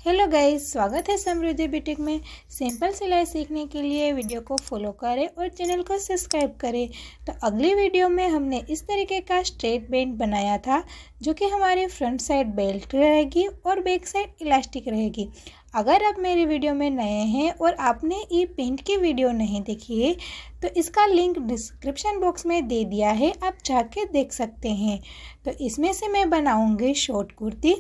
Hello guys, स्वागत है समृद्धि boutique में। सिंपल सिलाई सीखने के लिए वीडियो को फॉलो करें और चैनल को सब्सक्राइब करें। तो अगली वीडियो में हमने इस तरीके का स्ट्रेट बैंड बनाया था, जो कि हमारी फ्रंट साइड बेल्ट रहेगी और बैक साइड इलास्टिक रहेगी। अगर आप मेरी वीडियो में नए हैं और आपने ये पेंट की वीडियो नहीं देखी है तो इसका लिंक डिस्क्रिप्शन बॉक्स में दे दिया है, आप जाके देख सकते हैं। तो इसमें से मैं बनाऊँगी शॉर्ट कुर्ती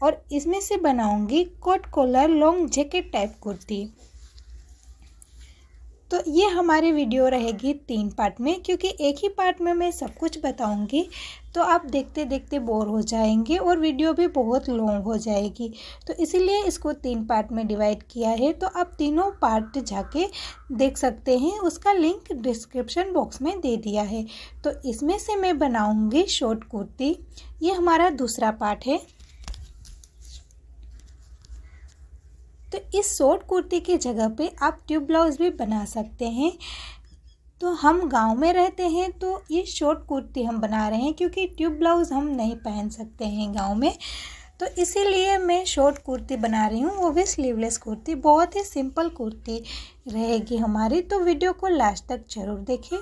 और इसमें से बनाऊंगी coat collar long jacket type kurti. तो ये हमारी वीडियो रहेगी 3 पार्ट में, क्योंकि एक ही पार्ट में मैं सब कुछ बताऊंगी तो आप देखते देखते बोर हो जाएंगे और वीडियो भी बहुत लॉन्ग हो जाएगी। तो इसीलिए इसको 3 पार्ट में डिवाइड किया है। तो आप तीनों पार्ट जाके देख सकते हैं, उसका लिंक डिस्क्रिप्शन बॉक्स में दे दिया है। तो इसमें से मैं बनाऊँगी शॉर्ट कुर्ती, ये हमारा दूसरा पार्ट है। तो इस शॉर्ट कुर्ती की जगह पे आप ट्यूब ब्लाउज़ भी बना सकते हैं। तो हम गांव में रहते हैं तो ये शॉर्ट कुर्ती हम बना रहे हैं, क्योंकि ट्यूब ब्लाउज़ हम नहीं पहन सकते हैं गांव में। तो इसीलिए मैं शॉर्ट कुर्ती बना रही हूँ, वो भी स्लीवलेस कुर्ती। बहुत ही सिंपल कुर्ती रहेगी हमारी, तो वीडियो को लास्ट तक ज़रूर देखें।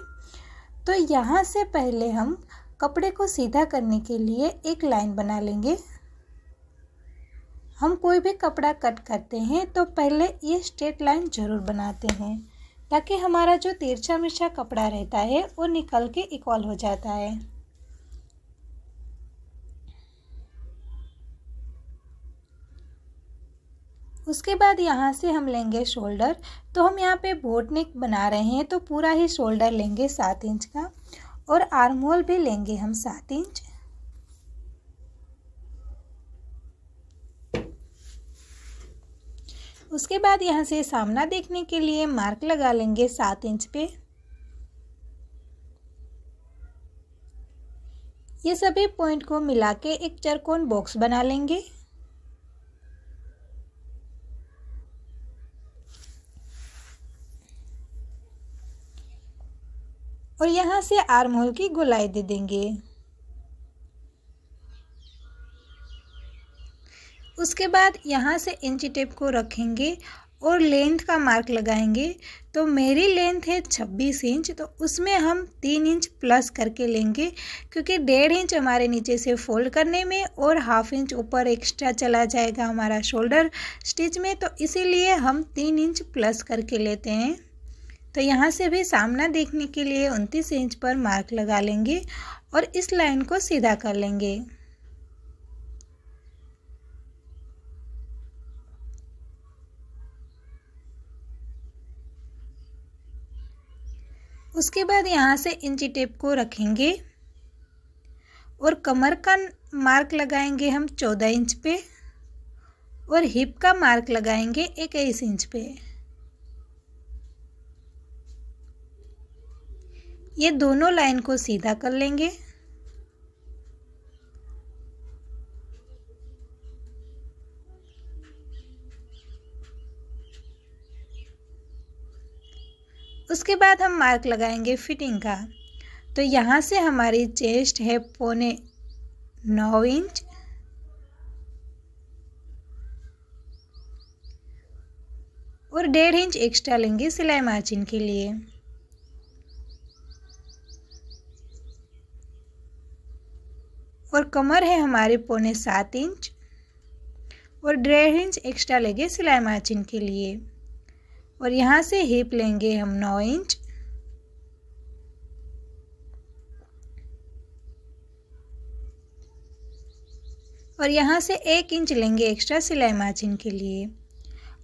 तो यहाँ से पहले हम कपड़े को सीधा करने के लिए एक लाइन बना लेंगे। हम कोई भी कपड़ा कट करते हैं तो पहले ये स्ट्रेट लाइन ज़रूर बनाते हैं, ताकि हमारा जो तिरछा मिर्चा कपड़ा रहता है वो निकल के इक्वल हो जाता है। उसके बाद यहाँ से हम लेंगे शोल्डर। तो हम यहाँ पे बोट नेक बना रहे हैं, तो पूरा ही शोल्डर लेंगे 7 इंच का, और आर्म होल भी लेंगे हम 7 इंच। उसके बाद यहाँ से सामना देखने के लिए मार्क लगा लेंगे 7 इंच पे। ये सभी पॉइंट को मिला के एक चरकोन बॉक्स बना लेंगे। और यहाँ से आर्म होल की गोलाई दे देंगे। उसके बाद यहाँ से इंची टेप को रखेंगे और लेंथ का मार्क लगाएंगे। तो मेरी लेंथ है 26 इंच, तो उसमें हम 3 इंच प्लस करके लेंगे, क्योंकि 1.5 इंच हमारे नीचे से फोल्ड करने में और 1/2 इंच ऊपर एक्स्ट्रा चला जाएगा हमारा शोल्डर स्टिच में। तो इसीलिए हम 3 इंच प्लस करके लेते हैं। तो यहाँ से भी सामना देखने के लिए 29 इंच पर मार्क लगा लेंगे और इस लाइन को सीधा कर लेंगे। उसके बाद यहाँ से इंची टेप को रखेंगे और कमर का मार्क लगाएंगे हम 14 इंच पे, और हिप का मार्क लगाएंगे 21 इंच पे। ये दोनों लाइन को सीधा कर लेंगे। उसके बाद हम मार्क लगाएंगे फिटिंग का। तो यहाँ से हमारी चेस्ट है 8.25 इंच, और 1.5 इंच एक्स्ट्रा लेंगे सिलाई मार्जिन के लिए। और कमर है हमारे 6.25 इंच, और 1.5 इंच एक्स्ट्रा लेंगे सिलाई मार्जिन के लिए। और यहाँ से हिप लेंगे हम 9 इंच, और यहाँ से 1 इंच लेंगे एक्स्ट्रा सिलाई मार्जिन के लिए।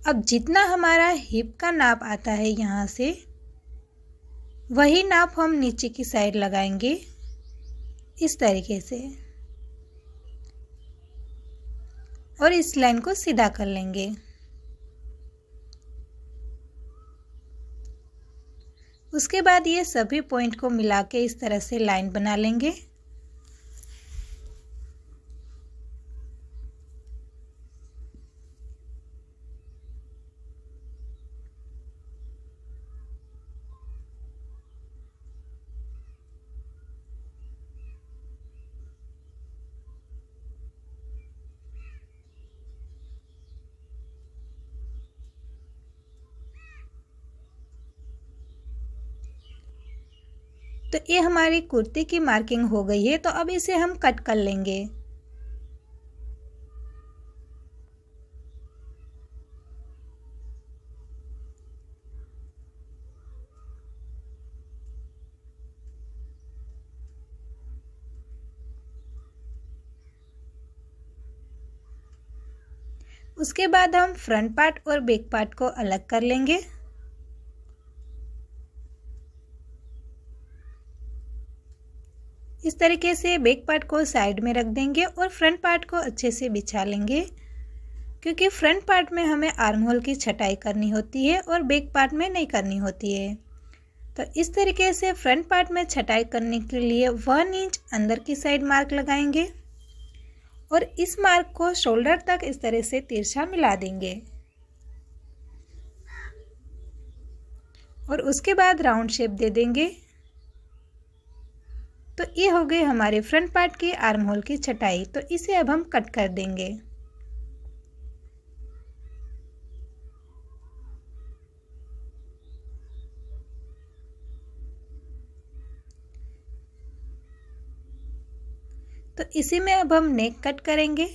अब जितना हमारा हिप का नाप आता है यहाँ से, वही नाप हम नीचे की साइड लगाएंगे इस तरीके से, और इस लाइन को सीधा कर लेंगे। उसके बाद ये सभी पॉइंट को मिला के इस तरह से लाइन बना लेंगे। तो ये हमारी कुर्ती की मार्किंग हो गई है, तो अब इसे हम कट कर लेंगे। उसके बाद हम फ्रंट पार्ट और बैक पार्ट को अलग कर लेंगे। इस तरीके से बैक पार्ट को साइड में रख देंगे और फ्रंट पार्ट को अच्छे से बिछा लेंगे, क्योंकि फ्रंट पार्ट में हमें आर्म होल की छटाई करनी होती है और बैक पार्ट में नहीं करनी होती है। तो इस तरीके से फ्रंट पार्ट में छटाई करने के लिए 1 इंच अंदर की साइड मार्क लगाएंगे और इस मार्क को शोल्डर तक इस तरह से तिरछा मिला देंगे और उसके बाद राउंड शेप दे देंगे। तो ये हो गई हमारे फ्रंट पार्ट की आर्म होल की छटाई। तो इसे अब हम कट कर देंगे। तो इसी में अब हम नेक कट करेंगे।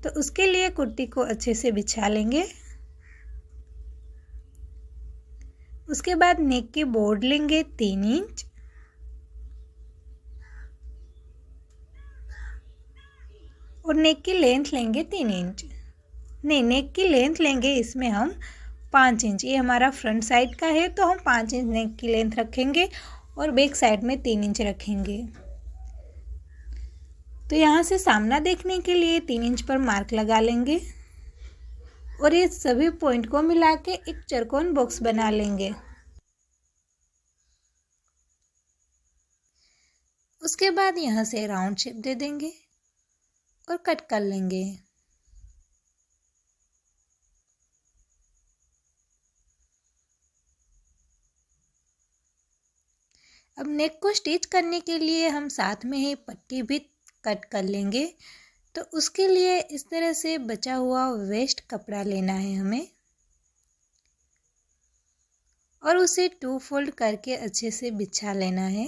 तो उसके लिए कुर्ती को अच्छे से बिछा लेंगे। उसके बाद नेक की बोर्ड लेंगे 3 इंच और नेक की लेंथ लेंगे 3 इंच। नहीं, नेक की लेंथ लेंगे इसमें हम 5 इंच। ये हमारा फ्रंट साइड का है तो हम 5 इंच नेक की लेंथ रखेंगे और बैक साइड में 3 इंच रखेंगे। तो यहाँ से सामना देखने के लिए 3 इंच पर मार्क लगा लेंगे और ये सभी पॉइंट को मिला के एक चौकोन बॉक्स बना लेंगे। उसके बाद यहाँ से राउंड शेप दे देंगे और कट कर लेंगे। अब नेक को स्टिच करने के लिए हम साथ में ही पट्टी भी कट कर लेंगे। तो उसके लिए इस तरह से बचा हुआ वेस्ट कपड़ा लेना है हमें और उसे 2 फोल्ड करके अच्छे से बिछा लेना है।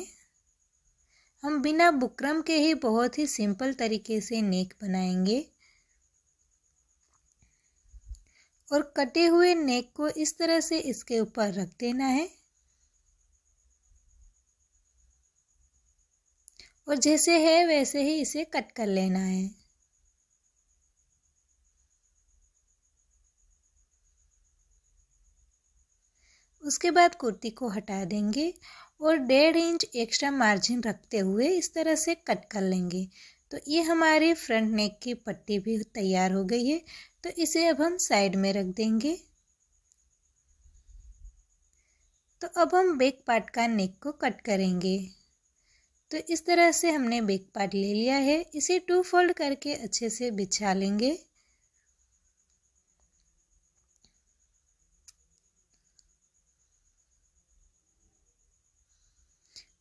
हम बिना बुकरम के ही बहुत ही सिंपल तरीके से नेक बनाएंगे और कटे हुए नेक को इस तरह से इसके ऊपर रख देना है और जैसे है वैसे ही इसे कट कर लेना है। उसके बाद कुर्ती को हटा देंगे और 1.5 इंच एक्स्ट्रा मार्जिन रखते हुए इस तरह से कट कर लेंगे। तो ये हमारी फ्रंट नेक की पट्टी भी तैयार हो गई है। तो इसे अब हम साइड में रख देंगे। तो अब हम बैक पार्ट का नेक को कट करेंगे। तो इस तरह से हमने बैक पार्ट ले लिया है। इसे 2 फोल्ड करके अच्छे से बिछा लेंगे।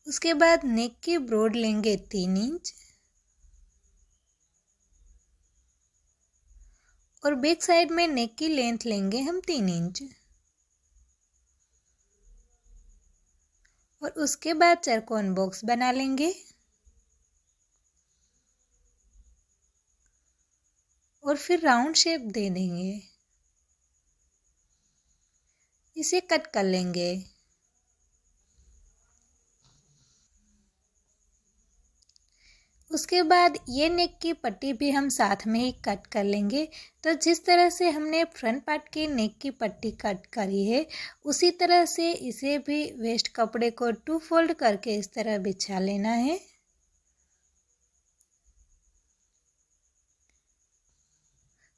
उसके बाद नेक की ब्रॉड लेंगे 3 इंच और बैक साइड में नेक की लेंथ लेंगे हम 3 इंच और उसके बाद चौकोन बॉक्स बना लेंगे और फिर राउंड शेप दे देंगे। इसे कट कर लेंगे। उसके बाद ये नेक की पट्टी भी हम साथ में ही कट कर लेंगे। तो जिस तरह से हमने फ्रंट पार्ट की नेक की पट्टी कट करी है उसी तरह से इसे भी वेस्ट कपड़े को 2 फोल्ड करके इस तरह बिछा लेना है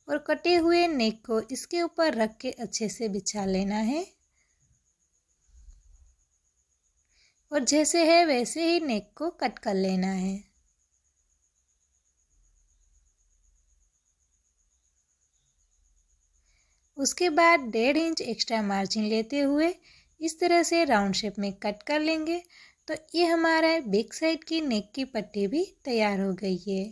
और कटे हुए नेक को इसके ऊपर रख के अच्छे से बिछा लेना है और जैसे है वैसे ही नेक को कट कर लेना है। उसके बाद 1.5 इंच एक्स्ट्रा मार्जिन लेते हुए इस तरह से राउंड शेप में कट कर लेंगे। तो ये हमारा बैक साइड की नेक की पट्टी भी तैयार हो गई है।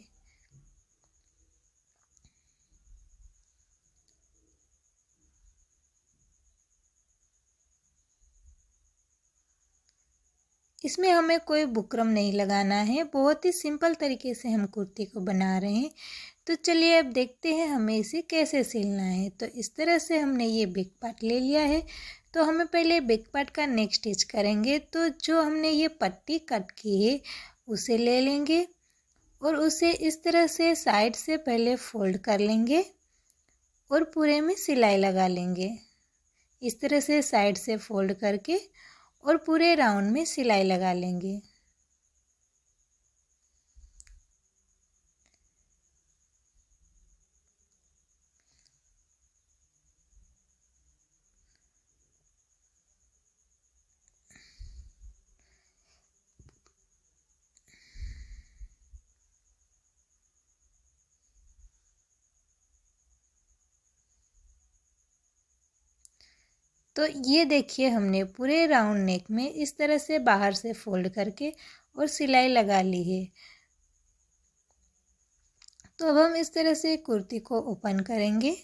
इसमें हमें कोई बुकरम नहीं लगाना है, बहुत ही सिंपल तरीके से हम कुर्ती को बना रहे हैं। तो चलिए अब देखते हैं हमें इसे कैसे सिलना है। तो इस तरह से हमने ये बैक पार्ट ले लिया है। तो हमें पहले बैक पार्ट का नेक स्टिच करेंगे। तो जो हमने ये पट्टी कट की है उसे ले लेंगे और उसे इस तरह से साइड से पहले फोल्ड कर लेंगे और पूरे में सिलाई लगा लेंगे। इस तरह से साइड से फोल्ड करके और पूरे राउंड में सिलाई लगा लेंगे। तो ये देखिए हमने पूरे राउंड नेक में इस तरह से बाहर से फोल्ड करके और सिलाई लगा ली है। तो अब हम इस तरह से कुर्ती को ओपन करेंगे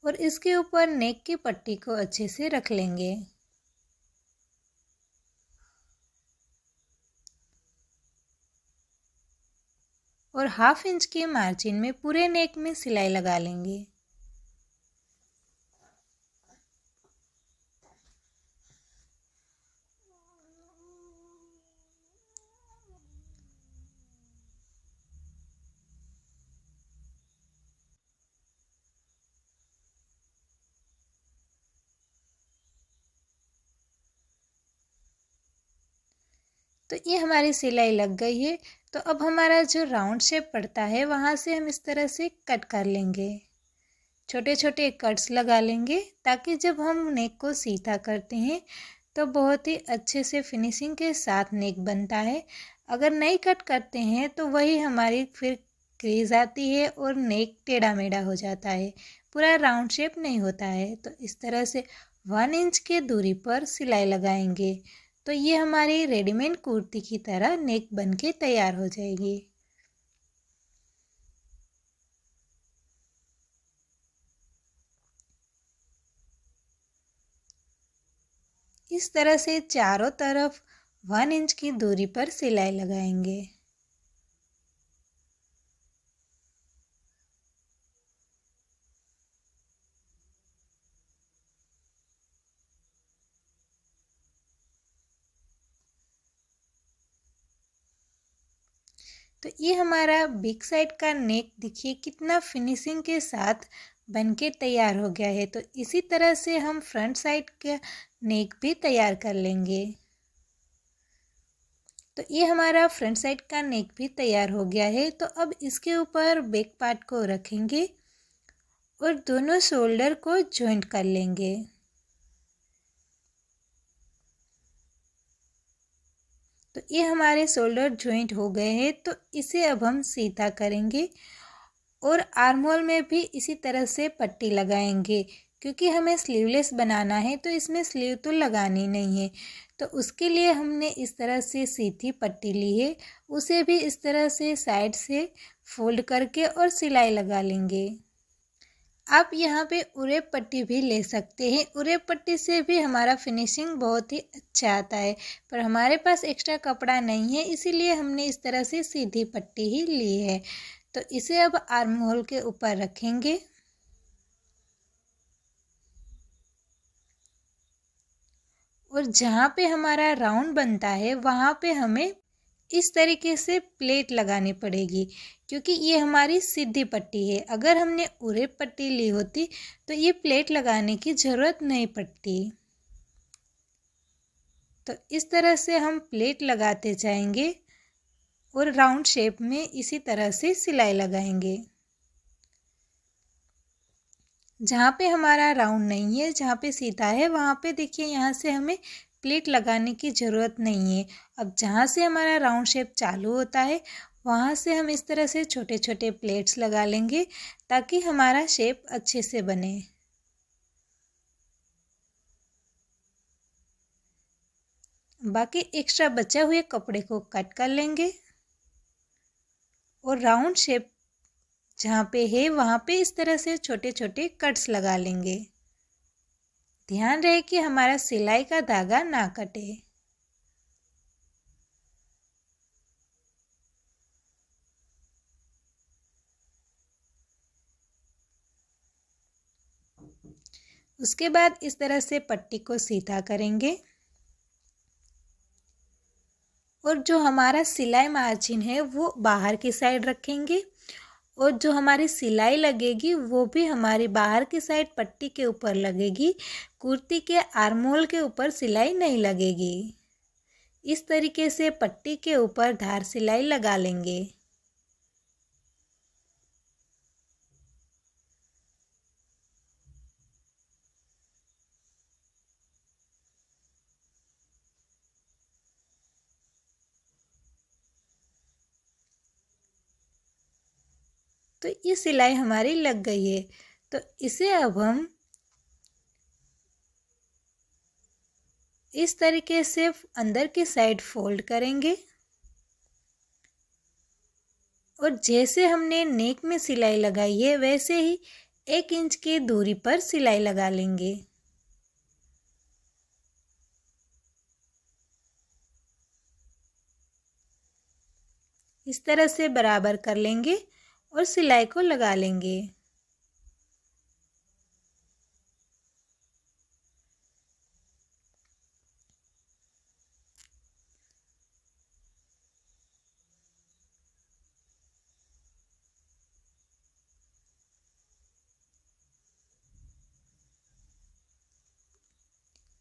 और इसके ऊपर नेक की पट्टी को अच्छे से रख लेंगे। और 1/2 इंच के मार्जिन में पूरे नेक में सिलाई लगा लेंगे। तो ये हमारी सिलाई लग गई है। तो अब हमारा जो राउंड शेप पड़ता है वहाँ से हम इस तरह से कट कर लेंगे, छोटे छोटे कट्स लगा लेंगे ताकि जब हम नेक को सीधा करते हैं तो बहुत ही अच्छे से फिनिशिंग के साथ नेक बनता है। अगर नहीं कट करते हैं तो वही हमारी फिर क्रीज आती है और नेक टेढ़ा मेढ़ा हो जाता है, पूरा राउंड शेप नहीं होता है। तो इस तरह से 1 इंच की दूरी पर सिलाई लगाएंगे तो ये हमारी रेडीमेड कुर्ती की तरह नेक बनके तैयार हो जाएगी। इस तरह से चारों तरफ 1 इंच की दूरी पर सिलाई लगाएंगे। तो ये हमारा बैक साइड का नेक देखिए कितना फिनिशिंग के साथ बनके तैयार हो गया है। तो इसी तरह से हम फ्रंट साइड का नेक भी तैयार कर लेंगे। तो ये हमारा फ्रंट साइड का नेक भी तैयार हो गया है। तो अब इसके ऊपर बैक पार्ट को रखेंगे और दोनों शोल्डर को जॉइंट कर लेंगे। तो ये हमारे शोल्डर जॉइंट हो गए हैं। तो इसे अब हम सीधा करेंगे और आर्म होल में भी इसी तरह से पट्टी लगाएंगे, क्योंकि हमें स्लीवलेस बनाना है तो इसमें स्लीव तो लगानी नहीं है। तो उसके लिए हमने इस तरह से सीधी पट्टी ली है, उसे भी इस तरह से साइड से फोल्ड करके और सिलाई लगा लेंगे। आप यहाँ पे उरेब पट्टी भी ले सकते हैं। उरेब पट्टी से भी हमारा फिनिशिंग बहुत ही अच्छा आता है, पर हमारे पास एक्स्ट्रा कपड़ा नहीं है इसीलिए हमने इस तरह से सीधी पट्टी ही ली है। तो इसे अब आर्म होल के ऊपर रखेंगे और जहाँ पे हमारा राउंड बनता है वहाँ पे हमें इस तरीके से प्लेट लगानी पड़ेगी, क्योंकि ये हमारी सीधी पट्टी है। अगर हमने उरेब पट्टी ली होती तो ये प्लेट लगाने की ज़रूरत नहीं पड़ती। तो इस तरह से हम प्लेट लगाते जाएंगे और राउंड शेप में इसी तरह से सिलाई लगाएंगे। जहाँ पे हमारा राउंड नहीं है, जहाँ पे सीधा है, वहाँ पे देखिए यहाँ से हमें प्लेट लगाने की ज़रूरत नहीं है। अब जहाँ से हमारा राउंड शेप चालू होता है वहाँ से हम इस तरह से छोटे छोटे प्लेट्स लगा लेंगे ताकि हमारा शेप अच्छे से बने। बाकी एक्स्ट्रा बचे हुए कपड़े को कट कर लेंगे और राउंड शेप जहाँ पे है वहाँ पे इस तरह से छोटे छोटे कट्स लगा लेंगे। ध्यान रहे कि हमारा सिलाई का धागा ना कटे। उसके बाद इस तरह से पट्टी को सीधा करेंगे और जो हमारा सिलाई मार्जिन है वो बाहर की साइड रखेंगे और जो हमारी सिलाई लगेगी वो भी हमारी बाहर की साइड पट्टी के ऊपर लगेगी। कुर्ती के आर्म होल के ऊपर सिलाई नहीं लगेगी। इस तरीके से पट्टी के ऊपर धार सिलाई लगा लेंगे। तो ये सिलाई हमारी लग गई है। तो इसे अब हम इस तरीके से अंदर की साइड फोल्ड करेंगे और जैसे हमने नेक में सिलाई लगाई है वैसे ही 1 इंच की दूरी पर सिलाई लगा लेंगे। इस तरह से बराबर कर लेंगे और सिलाई को लगा लेंगे।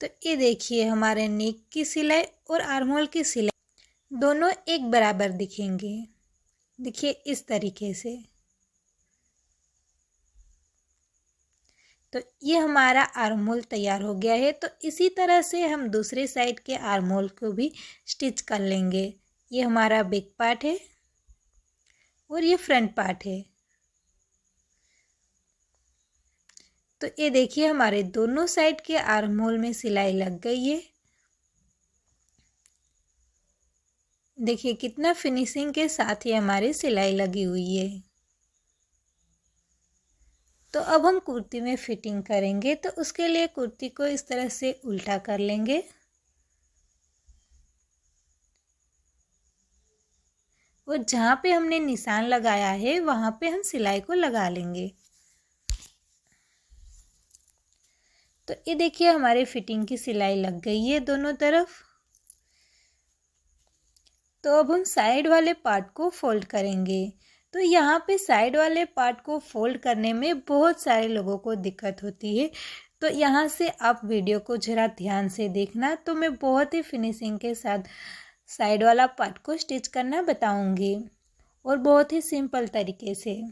तो ये देखिए हमारे नेक की सिलाई और आर्म होल की सिलाई दोनों एक बराबर दिखेंगे। देखिए इस तरीके से। तो ये हमारा आर्म होल तैयार हो गया है। तो इसी तरह से हम दूसरे साइड के आर्म होल को भी स्टिच कर लेंगे। ये हमारा बैक पार्ट है और ये फ्रंट पार्ट है। तो ये देखिए हमारे दोनों साइड के आर्म होल में सिलाई लग गई है। देखिए कितना फिनिशिंग के साथ ये हमारी सिलाई लगी हुई है। तो अब हम कुर्ती में फिटिंग करेंगे। तो उसके लिए कुर्ती को इस तरह से उल्टा कर लेंगे और जहाँ पे हमने निशान लगाया है वहाँ पे हम सिलाई को लगा लेंगे। तो ये देखिए हमारे फिटिंग की सिलाई लग गई है दोनों तरफ। तो अब हम साइड वाले पार्ट को फोल्ड करेंगे। तो यहाँ पे साइड वाले पार्ट को फोल्ड करने में बहुत सारे लोगों को दिक्कत होती है। तो यहाँ से आप वीडियो को ज़रा ध्यान से देखना। तो मैं बहुत ही फिनिशिंग के साथ साइड वाला पार्ट को स्टिच करना बताऊँगी और बहुत ही सिंपल तरीके से।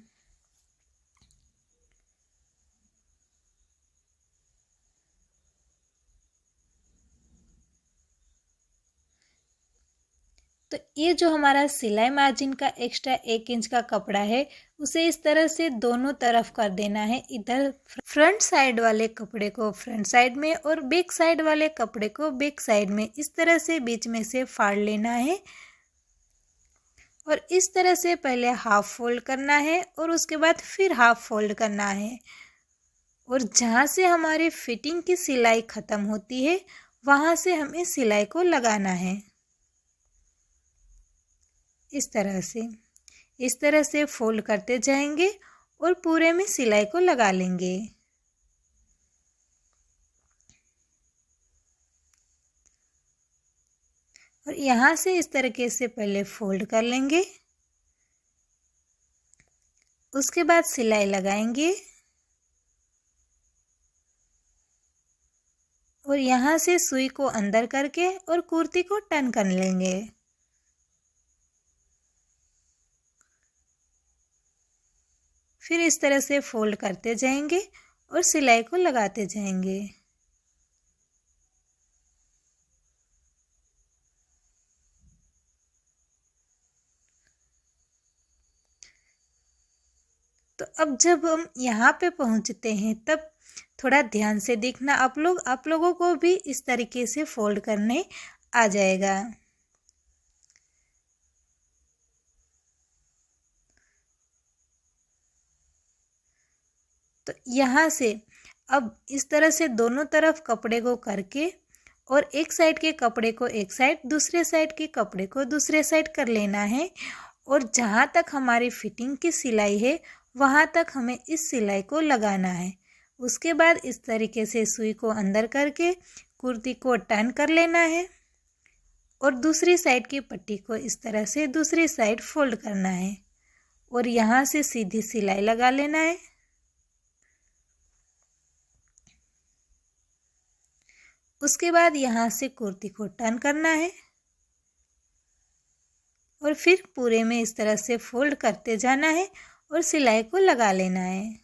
तो ये जो हमारा सिलाई मार्जिन का एक्स्ट्रा 1 इंच का कपड़ा है उसे इस तरह से दोनों तरफ कर देना है। इधर फ्रंट साइड वाले कपड़े को फ्रंट साइड में और बैक साइड वाले कपड़े को बैक साइड में इस तरह से बीच में से फाड़ लेना है और इस तरह से पहले हाफ फोल्ड करना है और उसके बाद फिर हाफ फोल्ड करना है और जहाँ से हमारी फिटिंग की सिलाई ख़त्म होती है वहाँ से हमें सिलाई को लगाना है। इस तरह से फोल्ड करते जाएंगे और पूरे में सिलाई को लगा लेंगे। और यहाँ से इस तरीके से पहले फोल्ड कर लेंगे, उसके बाद सिलाई लगाएंगे और यहाँ से सुई को अंदर करके और कुर्ती को टर्न कर लेंगे। फिर इस तरह से फोल्ड करते जाएंगे और सिलाई को लगाते जाएंगे। तो अब जब हम यहाँ पे पहुँचते हैं तब थोड़ा ध्यान से देखना आप लोगों को भी इस तरीके से फोल्ड करने आ जाएगा। तो यहाँ से अब इस तरह से दोनों तरफ कपड़े को करके और एक साइड के कपड़े को एक साइड, दूसरे साइड के कपड़े को दूसरे साइड कर लेना है। और जहाँ तक हमारी फिटिंग की सिलाई है वहाँ तक हमें इस सिलाई को लगाना है। उसके बाद इस तरीके से सुई को अंदर करके कुर्ती को टर्न कर लेना है और दूसरी साइड की पट्टी को इस तरह से दूसरी साइड फोल्ड करना है और यहाँ से सीधी सिलाई लगा लेना है। उसके बाद यहाँ से कुर्ती को टर्न करना है और फिर पूरे में इस तरह से फोल्ड करते जाना है और सिलाई को लगा लेना है।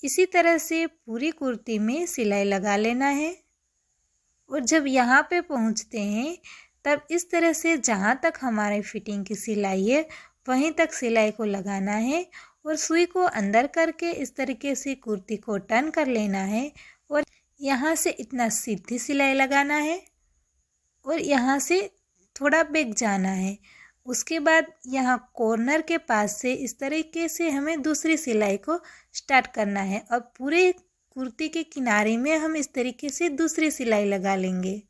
इसी तरह से पूरी कुर्ती में सिलाई लगा लेना है और जब यहाँ पे पहुँचते हैं तब इस तरह से जहाँ तक हमारे फिटिंग की सिलाई है वहीं तक सिलाई को लगाना है और सुई को अंदर करके इस तरीके से कुर्ती को टर्न कर लेना है और यहाँ से इतना सीधी सिलाई लगाना है और यहाँ से थोड़ा बैक जाना है। उसके बाद यहाँ कॉर्नर के पास से इस तरीके से हमें दूसरी सिलाई को स्टार्ट करना है। अब पूरे कुर्ती के किनारे में हम इस तरीके से दूसरी सिलाई लगा लेंगे।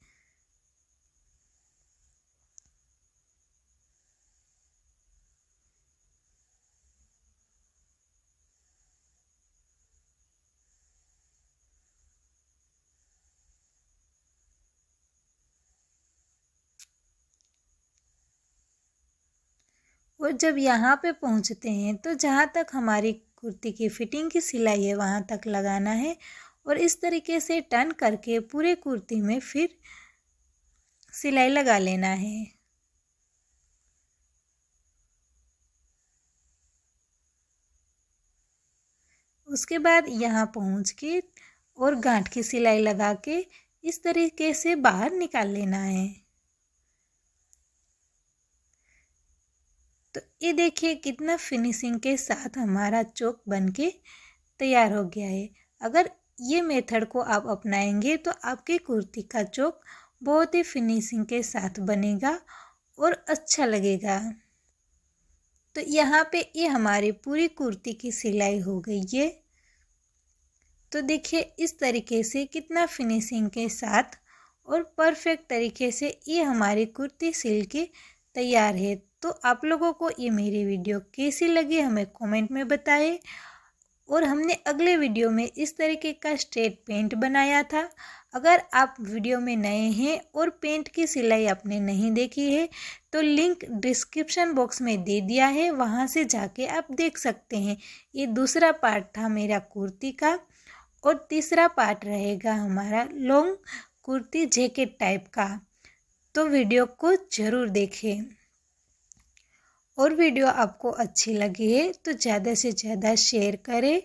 और जब यहाँ पे पहुँचते हैं तो जहाँ तक हमारी कुर्ती की फिटिंग की सिलाई है वहाँ तक लगाना है और इस तरीके से टर्न करके पूरे कुर्ती में फिर सिलाई लगा लेना है। उसके बाद यहाँ पहुँच के और गांठ की सिलाई लगा के इस तरीके से बाहर निकाल लेना है। तो ये देखिए कितना फिनिशिंग के साथ हमारा चोक बनके तैयार हो गया है। अगर ये मेथड को आप अपनाएंगे तो आपकी कुर्ती का चोक बहुत ही फिनिशिंग के साथ बनेगा और अच्छा लगेगा। तो यहाँ पे ये हमारी पूरी कुर्ती की सिलाई हो गई है। तो देखिए इस तरीके से कितना फिनिशिंग के साथ और परफेक्ट तरीके से ये हमारी कुर्ती सिल के तैयार है। तो आप लोगों को ये मेरी वीडियो कैसी लगी हमें कमेंट में बताएं। और हमने अगले वीडियो में इस तरीके का स्ट्रेट पेंट बनाया था। अगर आप वीडियो में नए हैं और पेंट की सिलाई आपने नहीं देखी है तो लिंक डिस्क्रिप्शन बॉक्स में दे दिया है, वहाँ से जाके आप देख सकते हैं। ये दूसरा पार्ट था मेरा कुर्ती का और तीसरा पार्ट रहेगा हमारा लॉन्ग कुर्ती जैकेट टाइप का। तो वीडियो को ज़रूर देखें और वीडियो आपको अच्छी लगी है तो ज़्यादा से ज़्यादा शेयर करें,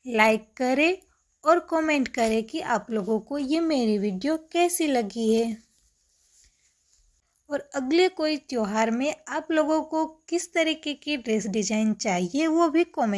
लाइक करें और कमेंट करें कि आप लोगों को ये मेरी वीडियो कैसी लगी है। और अगले कोई त्योहार में आप लोगों को किस तरीके की ड्रेस डिज़ाइन चाहिए वो भी कमेंट